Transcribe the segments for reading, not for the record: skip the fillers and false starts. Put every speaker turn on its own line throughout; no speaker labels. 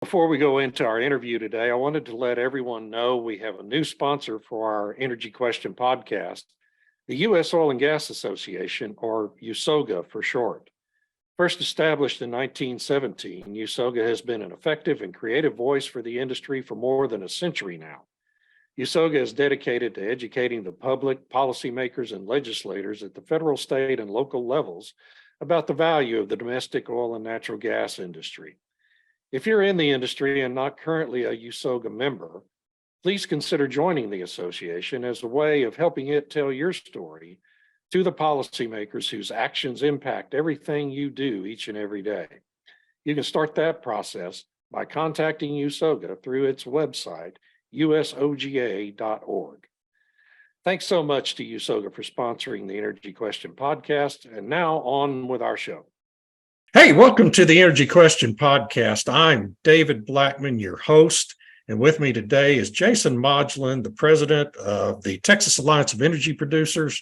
Before we go into our interview today, I wanted to let everyone know we have a new sponsor for our Energy Question podcast, the U.S. Oil and Gas Association, or USOGA for short. First established in 1917, USOGA has been an effective and creative voice for the industry for more than a century now. USOGA is dedicated to educating the public, policymakers, and legislators at the federal, state, and local levels about the value of the domestic oil and natural gas industry. If you're in the industry and not currently a USOGA member, please consider joining the association as a way of helping it tell your story to the policymakers whose actions impact everything you do each and every day. You can start that process by contacting USOGA through its website, usoga.org. Thanks so much to USOGA for sponsoring the Energy Question podcast. And now on with our show. Hey, welcome to the Energy Question podcast. I'm David Blackmon, your host, and with me today is Jason Modglin, the president of the Texas Alliance of Energy Producers,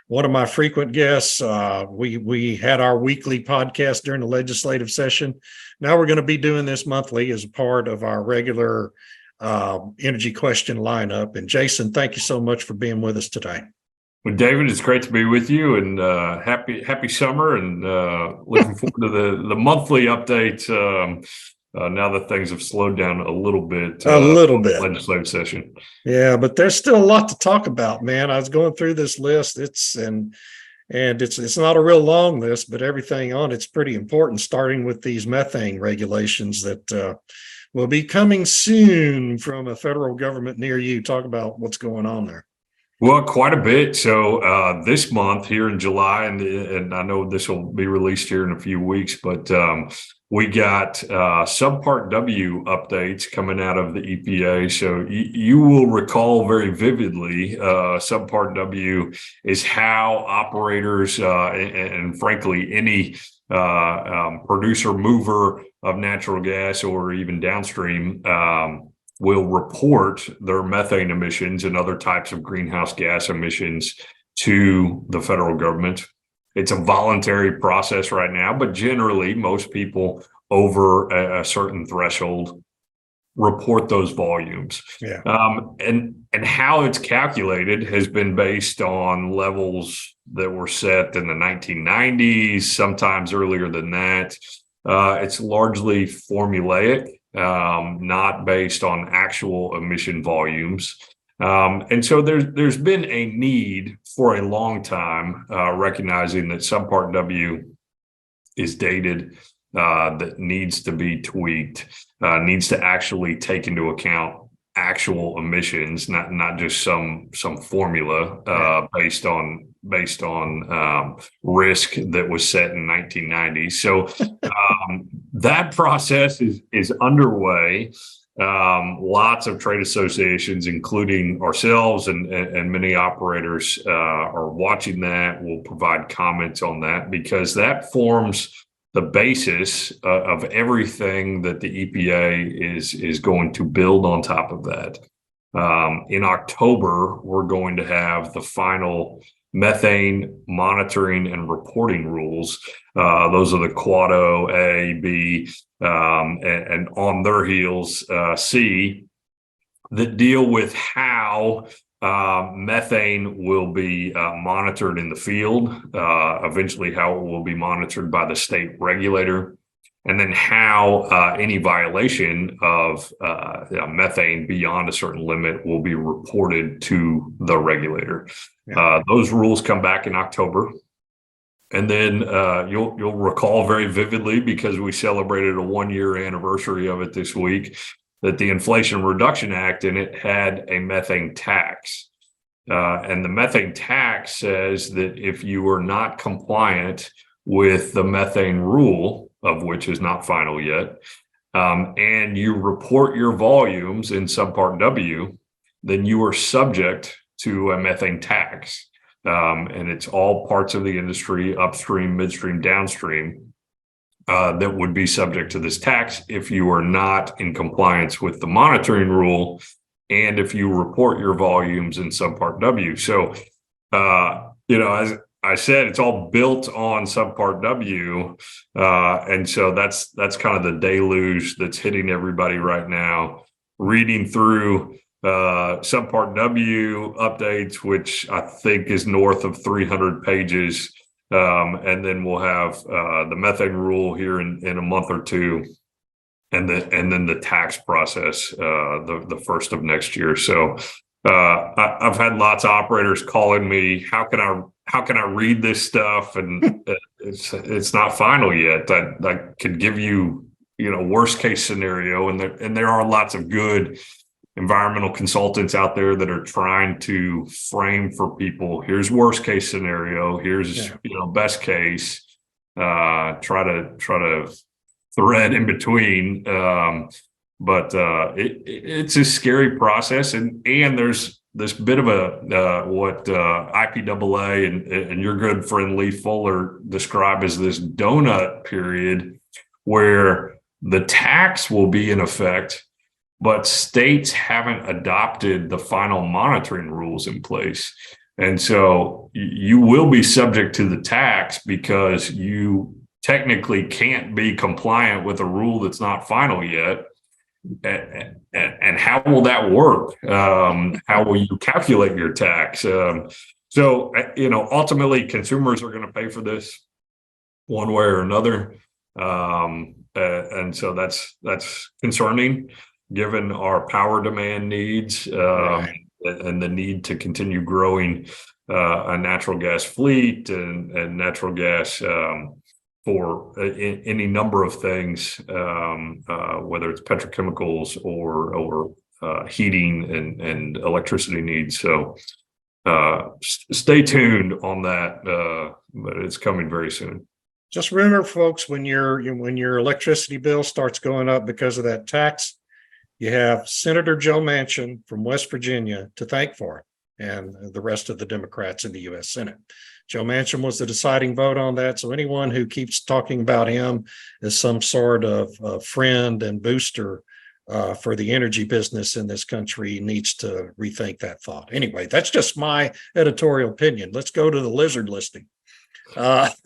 one of my frequent guests. We had our weekly podcast during the legislative session. Now we're going to be doing this monthly as a part of our regular Energy Question lineup. And Jason, thank you so much for being with us today.
Well, David, it's great to be with you, and happy summer, and looking forward to the monthly updates. Now that things have slowed down a little bit. Legislative session.
Yeah, but there's still a lot to talk about, man. I was going through this list. It's not a real long list, but everything on it's pretty important. Starting with these methane regulations that will be coming soon from a federal government near you. Talk about what's going on there.
Well, quite a bit. So this month here in July, and I know this will be released here in a few weeks, but we got Subpart W updates coming out of the EPA. So you will recall very vividly, Subpart W is how operators and frankly, any producer mover of natural gas or even downstream will report their methane emissions and other types of greenhouse gas emissions to the federal government. It's a voluntary process right now, but generally most people over a certain threshold report those volumes.
Yeah.
And how it's calculated has been based on levels that were set in the 1990s, sometimes earlier than that. It's largely formulaic. Not based on actual emission volumes. And so there's been a need for a long time, recognizing that Subpart W is dated, that needs to be tweaked, needs to actually take into account actual emissions, not just some formula based on risk that was set in 1990. So that process is underway. Lots of trade associations, including ourselves and many operators, are watching that. We'll provide comments on that because that forms the basis of everything that the EPA is going to build on top of that. In October, we're going to have the final methane monitoring and reporting rules. Those are the Quad O, A, B, and on their heels, C, that deal with how methane will be monitored in the field, eventually how it will be monitored by the state regulator, and then how any violation of methane beyond a certain limit will be reported to the regulator. Yeah. Those rules come back in October. And then you'll recall very vividly, because we celebrated a 1-year anniversary of it this week, that the Inflation Reduction Act in it had a methane tax. And the methane tax says that if you are not compliant with the methane rule, of which is not final yet, and you report your volumes in Subpart W, then you are subject to a methane tax. And it's all parts of the industry, upstream, midstream, downstream, that would be subject to this tax if you are not in compliance with the monitoring rule and if you report your volumes in Subpart W. So, I said it's all built on subpart W, and so that's kind of the deluge that's hitting everybody right now. Reading through subpart W updates, which I think is north of 300 pages, and then we'll have the methane rule here in a month or two, and then the tax process the first of next year. So I've had lots of operators calling me, how can I read this stuff? And it's not final yet. That could give you, worst case scenario. And there are lots of good environmental consultants out there that are trying to frame for people. Here's worst case scenario. Here's, best case. Try to thread in between. But it's a scary process, and there's this bit of a what IPAA and your good friend Lee Fuller describe as this donut period, where the tax will be in effect, but states haven't adopted the final monitoring rules in place, and so you will be subject to the tax because you technically can't be compliant with a rule that's not final yet. And how will that work? How will you calculate your tax? So ultimately consumers are going to pay for this one way or another. And so that's concerning given our power demand needs, and the need to continue growing a natural gas fleet and natural gas for any number of things, whether it's petrochemicals or heating and electricity needs. So stay tuned on that, but it's coming very soon.
Just remember, folks, when your electricity bill starts going up because of that tax, you have Senator Joe Manchin from West Virginia to thank for it, and the rest of the Democrats in the U.S. Senate. Joe Manchin was the deciding vote on that. So anyone who keeps talking about him as some sort of friend and booster for the energy business in this country needs to rethink that thought. Anyway, that's just my editorial opinion. Let's go to the lizard listing. Let's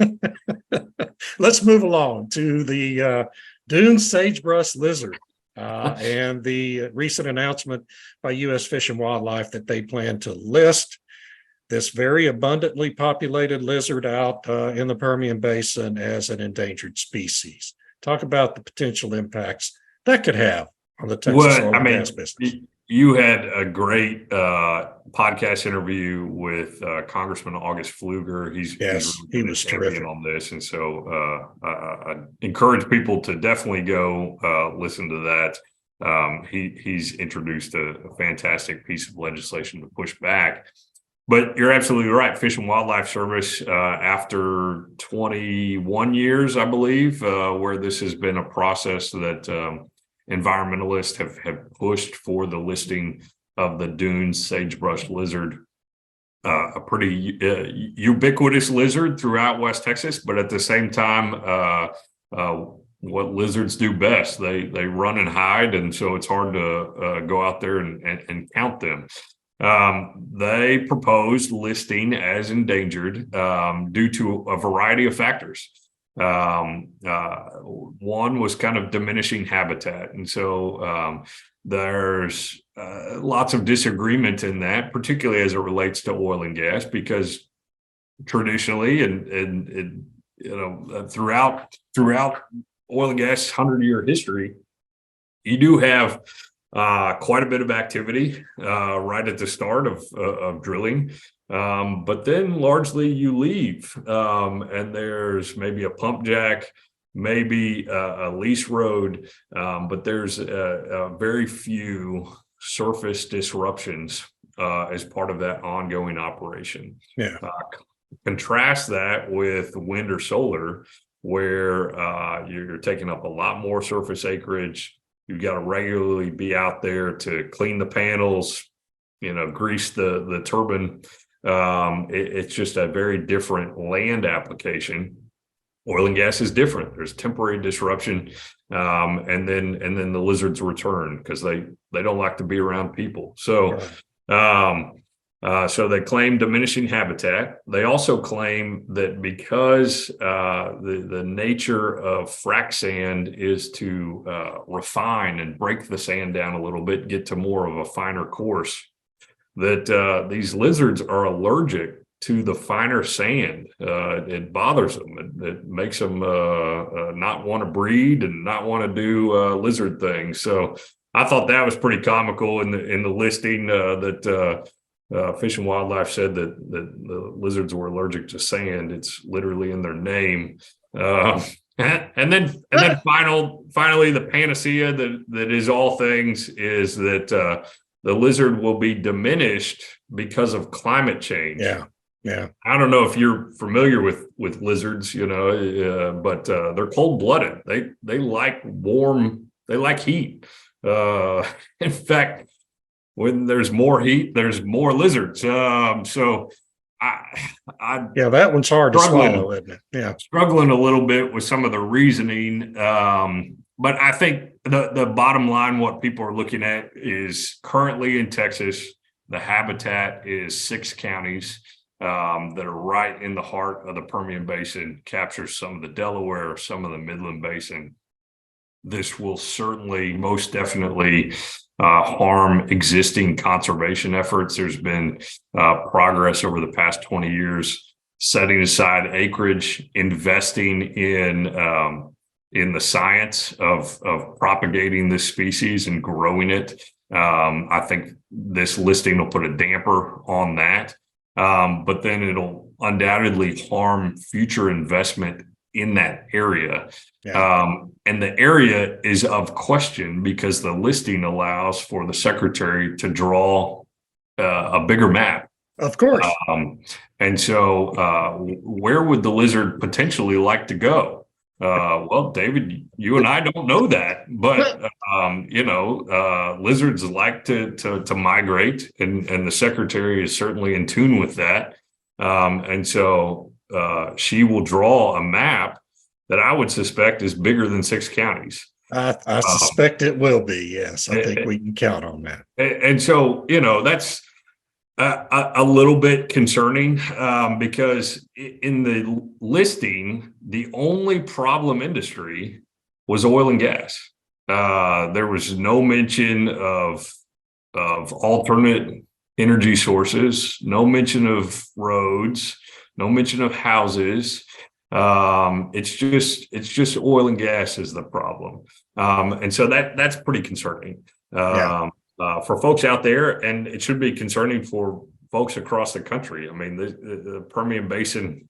move along to the Dunes Sagebrush Lizard and the recent announcement by U.S. Fish and Wildlife that they plan to list this very abundantly populated lizard out in the Permian Basin as an endangered species. Talk about the potential impacts that could have on the Texas oil and gas business.
You had a great podcast interview with Congressman August Pfluger.
He was terrific
on this, and so I encourage people to definitely go listen to that. He's introduced a fantastic piece of legislation to push back. But you're absolutely right. Fish and Wildlife Service, after 21 years, I believe, where this has been a process that environmentalists have pushed for the listing of the Dunes Sagebrush Lizard, a pretty ubiquitous lizard throughout West Texas, but at the same time, what lizards do best, they run and hide, and so it's hard to go out there and count them. They proposed listing as endangered due to a variety of factors. One was kind of diminishing habitat. And so there's lots of disagreement in that, particularly as it relates to oil and gas, because traditionally and throughout oil and gas 100-year history, you do have quite a bit of activity right at the start of drilling, but then largely you leave, and there's maybe a pump jack, maybe a lease road, but there's very few surface disruptions as part of that ongoing operation.
Yeah.
Contrast that with wind or solar, where you're taking up a lot more surface acreage. You've got to regularly be out there to clean the panels, grease the turbine. It's just a very different land application. Oil and gas is different. There's temporary disruption, and then the lizards return because they don't like to be around people. So So they claim diminishing habitat. They also claim that because the nature of frac sand is to refine and break the sand down a little bit, get to more of a finer coarse, that these lizards are allergic to the finer sand. It bothers them. It makes them not want to breed and not want to do lizard things. So I thought that was pretty comical in the listing that Fish and Wildlife said that the lizards were allergic to sand. It's literally in their name. And then finally, the panacea that is all things is that the lizard will be diminished because of climate change.
Yeah.
I don't know if you're familiar with lizards, but they're cold-blooded. They like warm. They like heat. In fact, when there's more heat, there's more lizards. So
that one's hard to swallow, isn't it? Yeah,
struggling a little bit with some of the reasoning. But I think the bottom line, what people are looking at is currently in Texas, the habitat is 6 counties that are right in the heart of the Permian Basin, captures some of the Delaware, some of the Midland Basin. This will certainly, most definitely, harm existing conservation efforts. There's been progress over the past 20 years, setting aside acreage, investing in the science of propagating this species and growing it. I think this listing will put a damper on that, but then it'll undoubtedly harm future investment in that area. And the area is of question because the listing allows for the secretary to draw a bigger map.
Of course.
And so where would the lizard potentially like to go? Well, David, you and I don't know that, but lizards like to migrate, and the secretary is certainly in tune with that. And so she will draw a map that I would suspect is bigger than 6 counties.
I suspect it will be. Yes, I think we can count on that.
And so, that's a little bit concerning because in the listing, the only problem industry was oil and gas. There was no mention of alternate energy sources, no mention of roads, no mention of houses. It's just oil and gas is the problem. And so that's pretty concerning for folks out there, and it should be concerning for folks across the country. I mean, the Permian Basin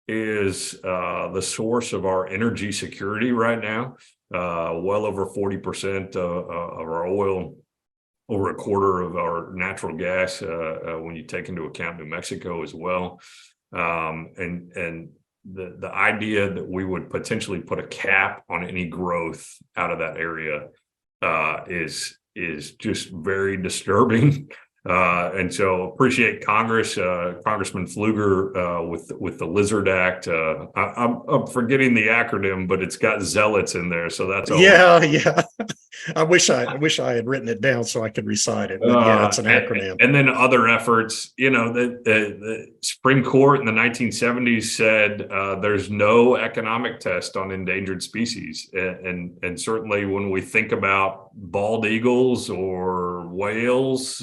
is the source of our energy security right now. Well over 40% of our oil, over a quarter of our natural gas, when you take into account New Mexico as well. And the idea that we would potentially put a cap on any growth out of that area is just very disturbing. And so appreciate Congress, Congressman Pfluger, with the Lizard Act. I'm forgetting the acronym, but it's got zealots in there, so that's all.
Yeah. I wish I had written it down so I could recite it. But it's an acronym.
And then other efforts. The Supreme Court in the 1970s said there's no economic test on endangered species, and certainly when we think about bald eagles or whales,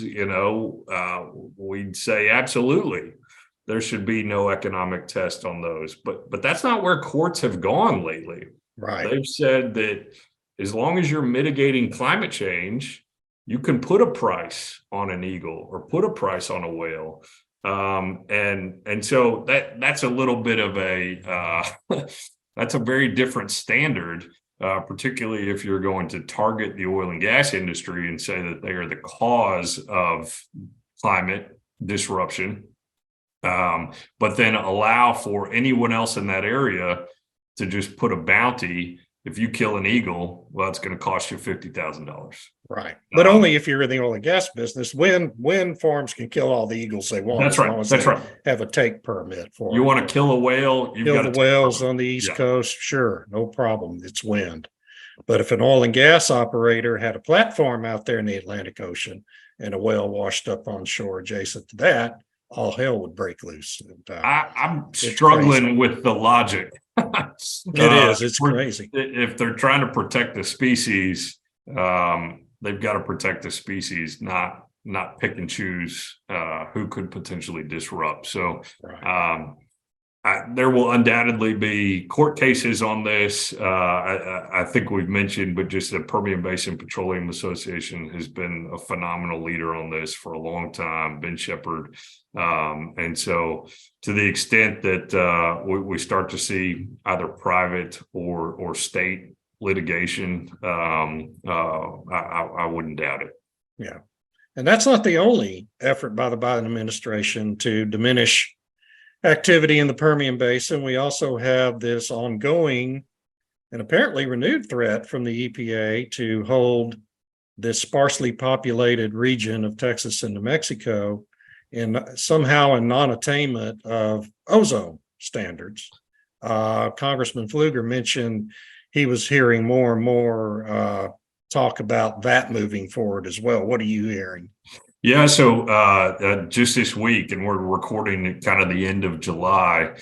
we'd say absolutely there should be no economic test on those. But that's not where courts have gone lately.
Right.
They've said that as long as you're mitigating climate change, you can put a price on an eagle or put a price on a whale. And so that's a little bit of that's a very different standard, particularly if you're going to target the oil and gas industry and say that they are the cause of climate disruption, but then allow for anyone else in that area to just put a bounty. If you kill an eagle, well, it's going to cost you $50,000.
Right. But only if you're in the oil and gas business. Wind farms can kill all the eagles they want.
That's right. That's right.
Have a take permit for
you want to kill a whale, you've got
the whales on the East Coast. Sure. No problem. It's wind. But if an oil and gas operator had a platform out there in the Atlantic Ocean and a well washed up on shore adjacent to that, all hell would break loose. And,
I'm
it's
struggling
crazy.
with the logic.
It is. It's crazy.
If they're trying to protect the species, they've got to protect the species, not pick and choose who could potentially disrupt. So
Right.
there will undoubtedly be court cases on this. I think we've mentioned, but just the Permian Basin Petroleum Association has been a phenomenal leader on this for a long time, Ben Shepherd. And so to the extent that we start to see either private or state litigation, I wouldn't doubt it.
Yeah. And that's not the only effort by the Biden administration to diminish activity in the Permian Basin. We also have this ongoing and apparently renewed threat from the EPA to hold this sparsely populated region of Texas and New Mexico in somehow a non-attainment of ozone standards. Congressman Pfluger mentioned he was hearing more and more talk about that moving forward as well. What are you hearing?
Yeah, so just this week, and we're recording at kind of the end of July,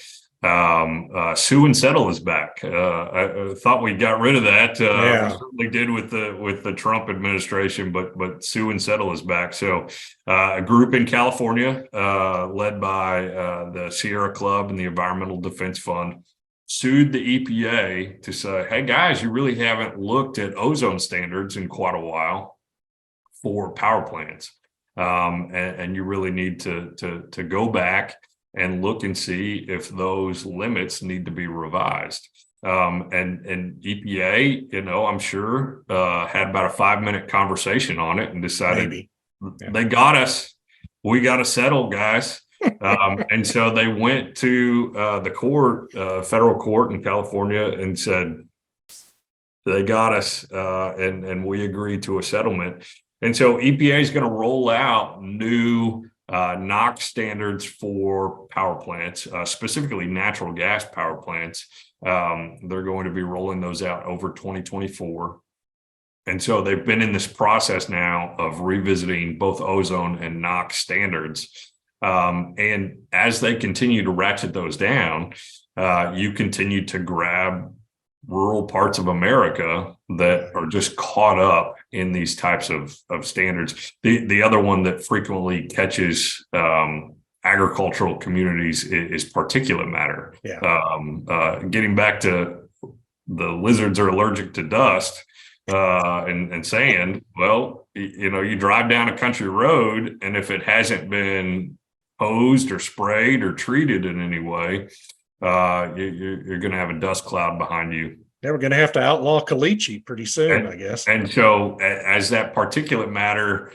Sue and Settle is back. I thought we got rid of that. We certainly did with the Trump administration, but Sue and Settle is back. So a group in California led by the Sierra Club and the Environmental Defense Fund sued the EPA to say, hey guys, you really haven't looked at ozone standards in quite a while for power plants. And you really need to go back and look and see if those limits need to be revised. And EPA, I'm sure had about a 5-minute conversation on it and decided they got us. We got to settle, guys. And so they went to the court, federal court in California, and said they got us, and we agreed to a settlement. And so EPA is going to roll out new NOx standards for power plants, specifically natural gas power plants. They're going to be rolling those out over 2024. And so they've been in this process now of revisiting both ozone and NOx standards. And as they continue to ratchet those down, you continue to grab rural parts of America that are just caught up in these types of standards. The other one that frequently catches agricultural communities is particulate matter. Getting back to the lizards are allergic to dust and sand. Well, you drive down a country road, and if it hasn't been hosed or sprayed or treated in any way, you're going to have a dust cloud behind you.
Yeah, we're going to have to outlaw caliche pretty soon, I guess.
And so as that particulate matter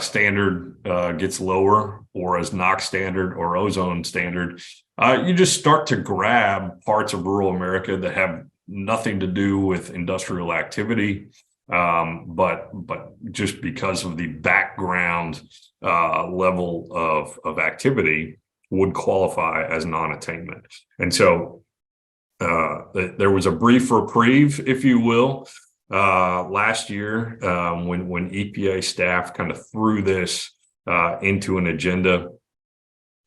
standard gets lower, or as NOx standard or ozone standard, you just start to grab parts of rural America that have nothing to do with industrial activity, but just because of the background level of activity would qualify as non-attainment. And so there was a brief reprieve, if you will, last year when EPA staff kind of threw this into an agenda,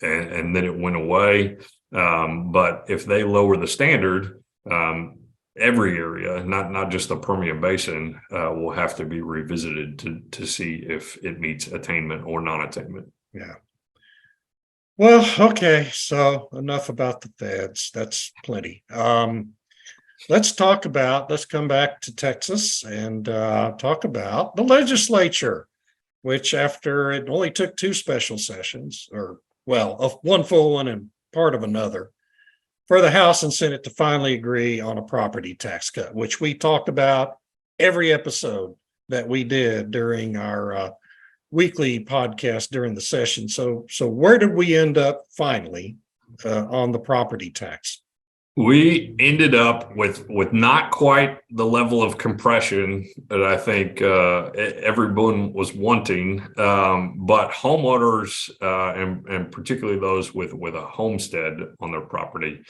and then it went away. But if they lower the standard, every area, not just the Permian Basin, will have to be revisited to see if it meets attainment or non-attainment.
Yeah. Well, okay. So enough about the feds. That's plenty. Let's come back to Texas and talk about the legislature, which after it only took 2 special sessions, one full one and part of another, for the House and Senate to finally agree on a property tax cut, which we talked about every episode that we did during our weekly podcast during the session. So where did we end up finally on the property tax?
We ended up with not quite the level of compression that I think everyone was wanting, but homeowners and particularly those with a homestead on their property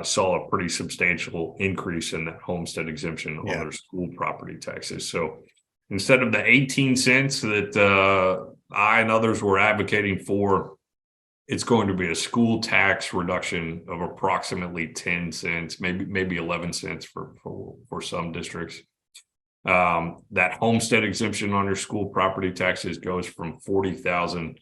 saw a pretty substantial increase in that homestead exemption on their school property taxes. So instead of the 18 cents that I and others were advocating for, it's going to be a school tax reduction of approximately 10 cents, maybe 11 cents for some districts. That homestead exemption on your school property taxes goes from 40,000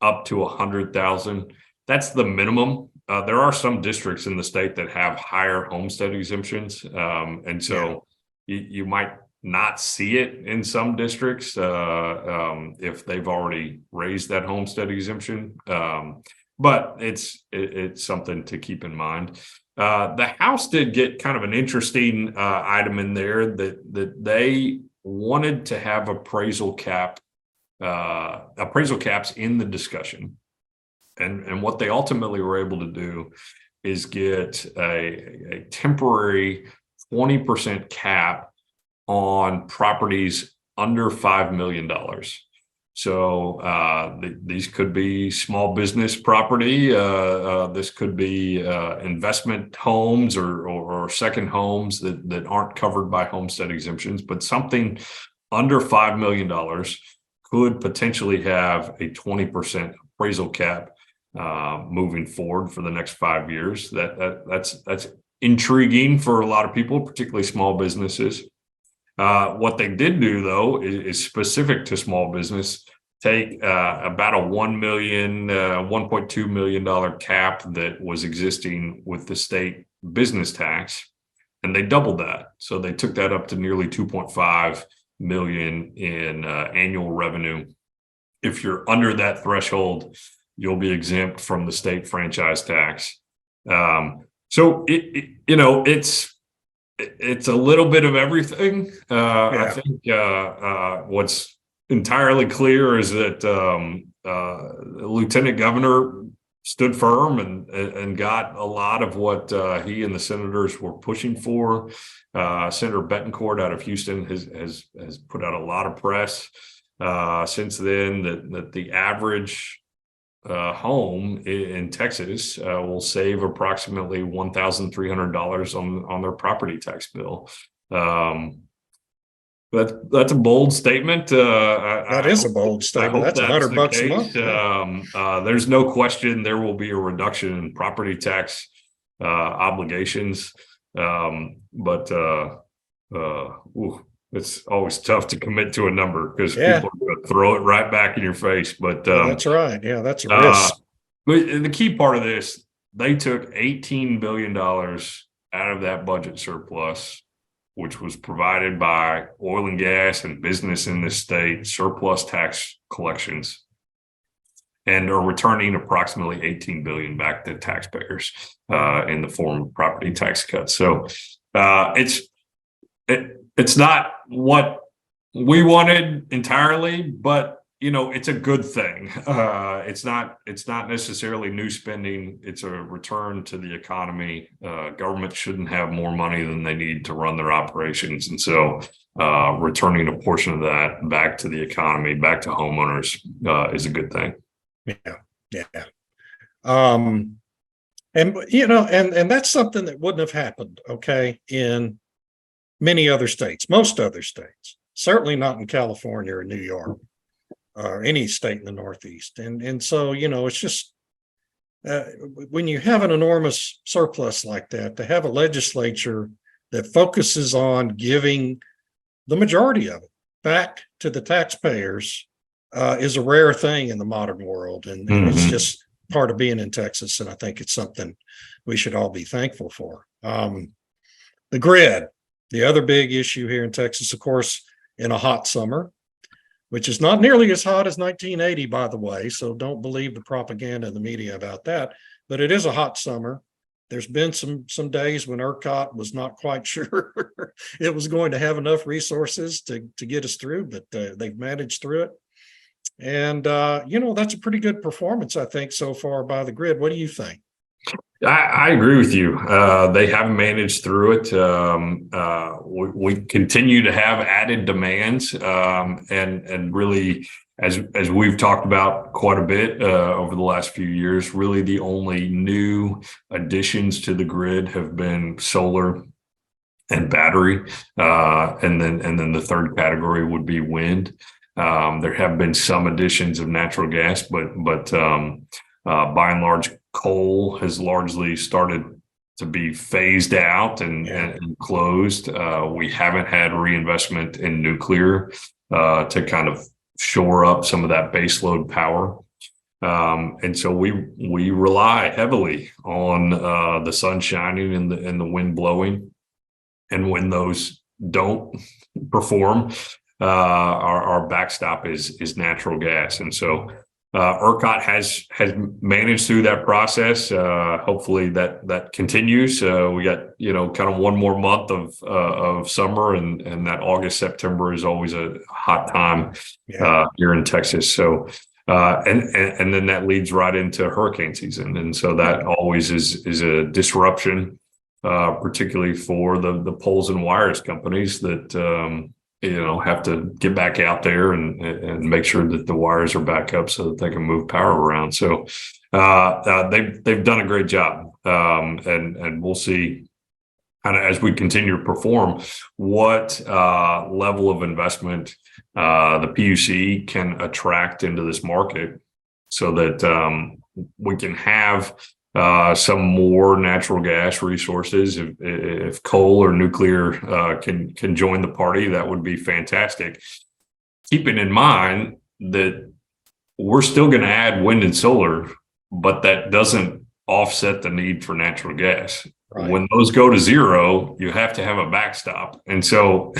up to 100,000. That's the minimum. There are some districts in the state that have higher homestead exemptions, and so you might not see it in some districts if they've already raised that homestead exemption. But it's something to keep in mind. The House did get kind of an interesting item in there that they wanted to have appraisal caps in the discussion. And what they ultimately were able to do is get a temporary 20% cap on properties under $5 million. So these could be small business property. This could be investment homes or second homes that aren't covered by homestead exemptions, but something under $5 million could potentially have a 20% appraisal cap moving forward for the next 5 years. That's intriguing for a lot of people, particularly small businesses. What they did do, though, is specific to small business. Take about a $1.2 million cap that was existing with the state business tax, and they doubled that. So they took that up to nearly 2.5 million in annual revenue. If you're under that threshold, you'll be exempt from the state franchise tax. So it's a little bit of everything. I think what's entirely clear is that Lieutenant Governor stood firm and got a lot of what he and the senators were pushing for. Senator Betancourt out of Houston has put out a lot of press since then that the average home in Texas will save approximately $1,300 on their property tax bill. That's a bold statement.
That is a bold statement. That's $100 a month.
There's no question there will be a reduction in property tax obligations, but it's always tough to commit to a number because people are going to throw it right back in your face. But
that's right. Yeah, that's a risk.
But the key part of this, they took $18 billion out of that budget surplus, which was provided by oil and gas and business in this state, surplus tax collections, and are returning approximately $18 billion back to taxpayers in the form of property tax cuts. So it's not what we wanted entirely, but it's a good thing. It's not necessarily new spending. It's a return to the economy. Government shouldn't have more money than they need to run their operations. And so returning a portion of that back to the economy, back to homeowners is a good thing.
Yeah. And that's something that wouldn't have happened, in many other states, most other states, certainly not in California or New York or any state in the Northeast. And so, it's just when you have an enormous surplus like that, to have a legislature that focuses on giving the majority of it back to the taxpayers is a rare thing in the modern world. And it's just part of being in Texas. And I think it's something we should all be thankful for. The grid. The other big issue here in Texas, of course, in a hot summer, which is not nearly as hot as 1980, by the way, so don't believe the propaganda in the media about that, but it is a hot summer. There's been some days when ERCOT was not quite sure it was going to have enough resources to get us through, but they've managed through it. And, that's a pretty good performance, I think, so far by the grid. What do you think?
I agree with you. They have managed through it. We continue to have added demands, and really, as we've talked about quite a bit over the last few years, really the only new additions to the grid have been solar and battery, and then the third category would be wind. There have been some additions of natural gas, but by and large, coal has largely started to be phased out and closed. We haven't had reinvestment in nuclear to kind of shore up some of that baseload power. And so we rely heavily on the sun shining and the wind blowing. And when those don't perform, our backstop is natural gas. And so ERCOT has managed through that process. Hopefully that continues. We got kind of one more month of summer, and that August, September is always a hot time here in Texas. So and then that leads right into hurricane season, and so that always is a disruption, particularly for the poles and wires companies that have to get back out there and make sure that the wires are back up so that they can move power around. So they've done a great job, and we'll see kind of as we continue to perform what level of investment the PUC can attract into this market, so that we can have some more natural gas resources. If coal or nuclear can join the party, that would be fantastic. Keeping in mind that we're still going to add wind and solar, but that doesn't offset the need for natural gas. Right. When those go to zero, you have to have a backstop. And so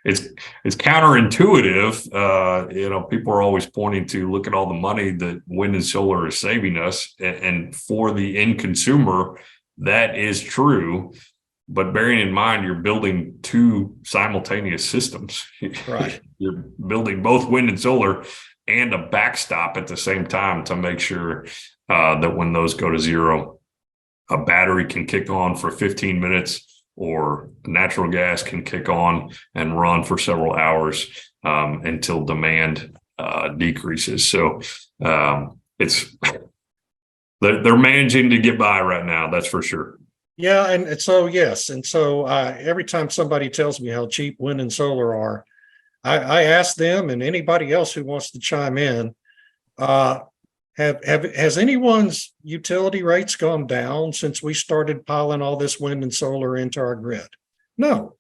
it's counterintuitive. People are always pointing to look at all the money that wind and solar is saving us. And for the end consumer, that is true. But bearing in mind, you're building two simultaneous systems. Right. You're building both wind and solar and a backstop at the same time to make sure that when those go to zero, a battery can kick on for 15 minutes or natural gas can kick on and run for several hours until demand decreases. So they're managing to get by right now. That's for sure.
Yeah. And so, yes. And so every time somebody tells me how cheap wind and solar are, I ask them and anybody else who wants to chime in, has anyone's utility rates gone down since we started piling all this wind and solar into our grid? No.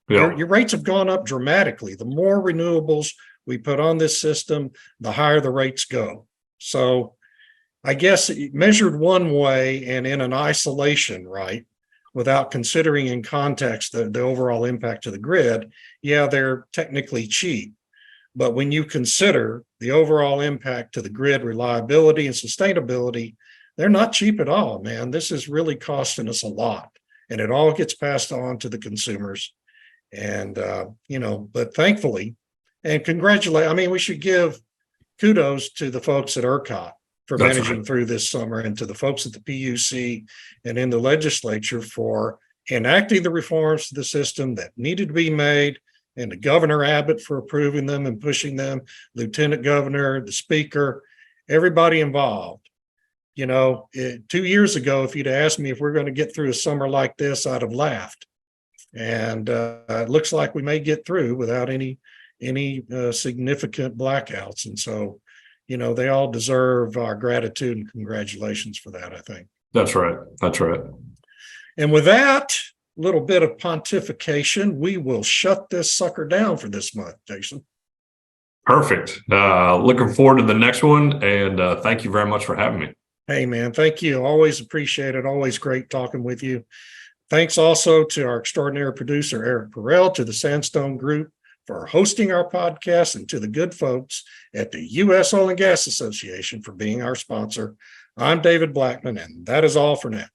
Yeah. Your rates have gone up dramatically. The more renewables we put on this system, the higher the rates go. So I guess measured one way and in an isolation, right, without considering in context the overall impact to the grid, yeah, they're technically cheap. But when you consider the overall impact to the grid reliability and sustainability, they're not cheap at all, man. This is really costing us a lot, and it all gets passed on to the consumers. And, but thankfully, and we should give kudos to the folks at ERCOT for managing through this summer, and to the folks at the PUC and in the legislature for enacting the reforms to the system that needed to be made, and to Governor Abbott for approving them and pushing them, Lieutenant Governor, the Speaker, everybody involved. 2 years ago, if you'd asked me if we're going to get through a summer like this, I'd have laughed. And it looks like we may get through without any significant blackouts. And so, they all deserve our gratitude and congratulations for that, I think.
That's right. That's right.
And with that little bit of pontification, we will shut this sucker down for this month, Jason.
Perfect. Looking forward to the next one. And thank you very much for having me.
Hey, man. Thank you. Always appreciate it. Always great talking with you. Thanks also to our extraordinary producer, Eric Perel, to the Sandstone Group for hosting our podcast, and to the good folks at the U.S. Oil and Gas Association for being our sponsor. I'm David Blackmon, and that is all for now.